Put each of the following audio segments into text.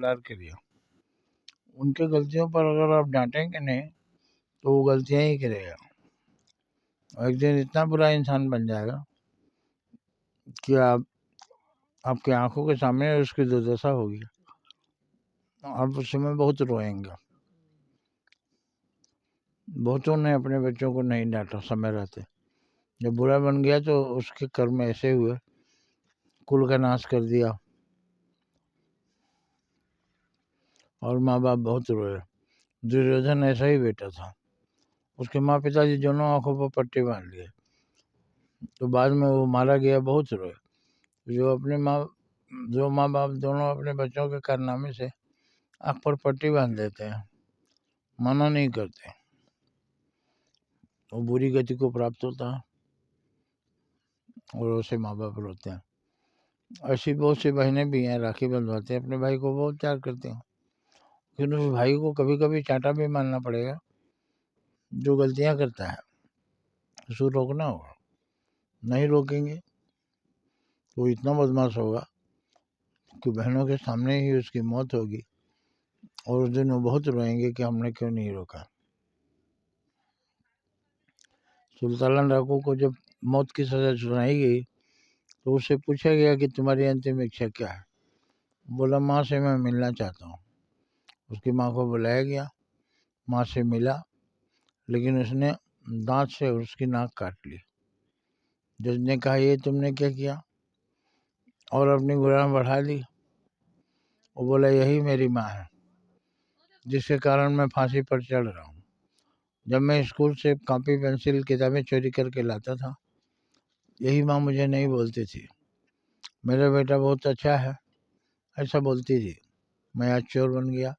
दुलार करिए। उनके गलतियों पर अगर आप डांटेंगे नहीं तो वो गलतियां ही करेगा और एक दिन इतना बुरा इंसान बन जाएगा कि आपकी आंखों के सामने उसकी दुर्दशा होगी। आप उस समय बहुत रोएंगे। बहुतों ने अपने बच्चों को नहीं डांटा समय रहते, जब बुरा बन गया तो उसके कर्म ऐसे हुए, कुल का नाश कर दिया और माँ बाप बहुत रोए। दुर्योधन ऐसा ही बेटा था, उसके माँ पिताजी दोनों आंखों पर पट्टी बांध लिए, तो बाद में वो मारा गया, बहुत रोए। जो माँ बाप दोनों अपने बच्चों के कारनामे से आँख पर पट्टी बांध देते हैं, मना नहीं करते, वो बुरी गति को प्राप्त होता है और उसे माँ बाप रोते हैं। ऐसी बहुत सी बहनें भी हैं, राखी बंधवाते हैं अपने भाई को, बहुत प्यार करते हैं, लेकिन उस भाई को कभी कभी चांटा भी मारना पड़ेगा। जो गलतियां करता है उसको रोकना होगा, नहीं रोकेंगे तो इतना बदमाश होगा कि बहनों के सामने ही उसकी मौत होगी और उस दिन वो बहुत रोएंगे कि हमने क्यों नहीं रोका। सुल्तान डाकू को जब मौत की सजा सुनाई गई तो उससे पूछा गया कि तुम्हारी अंतिम इच्छा क्या है। बोला, माँ से मैं मिलना चाहता हूँ। उसकी माँ को बुलाया गया, माँ से मिला, लेकिन उसने दांत से उसकी नाक काट ली। जज ने कहा, ये तुमने क्या किया, और अपनी गुलाम बढ़ा दी। वो बोला, यही मेरी माँ है जिसके कारण मैं फांसी पर चढ़ रहा हूँ। जब मैं स्कूल से कॉपी पेंसिल किताबें चोरी करके लाता था, यही माँ मुझे नहीं बोलती थी, मेरा बेटा बहुत अच्छा है, ऐसा बोलती थी। मैं आज चोर बन गया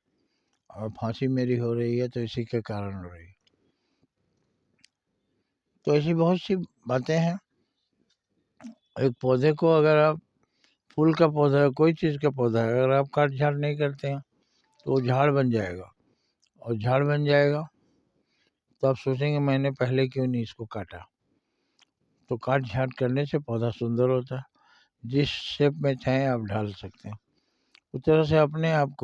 और फांसी मेरी हो रही है तो इसी के कारण हो रही है। तो ऐसी बहुत सी बातें हैं। एक पौधे को अगर आप, फूल का पौधा है, कोई चीज़ का पौधा है, अगर आप काट छाट नहीं करते हैं तो वो झाड़ बन जाएगा, और झाड़ बन जाएगा तो आप सोचेंगे मैंने पहले क्यों नहीं इसको काटा। तो काट छाट करने से पौधा सुंदर होता है, जिस शेप में चाहें आप ढाल सकते हैं। उस तरह से अपने आप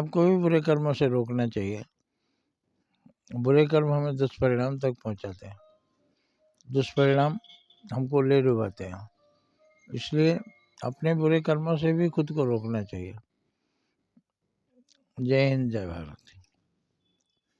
को भी बुरे कर्मों से रोकना चाहिए। बुरे कर्म हमें दुष्परिणाम तक पहुंचाते हैं, दुष्परिणाम हमको ले डुबाते हैं, इसलिए अपने बुरे कर्मों से भी खुद को रोकना चाहिए। जय हिंद, जय भारत।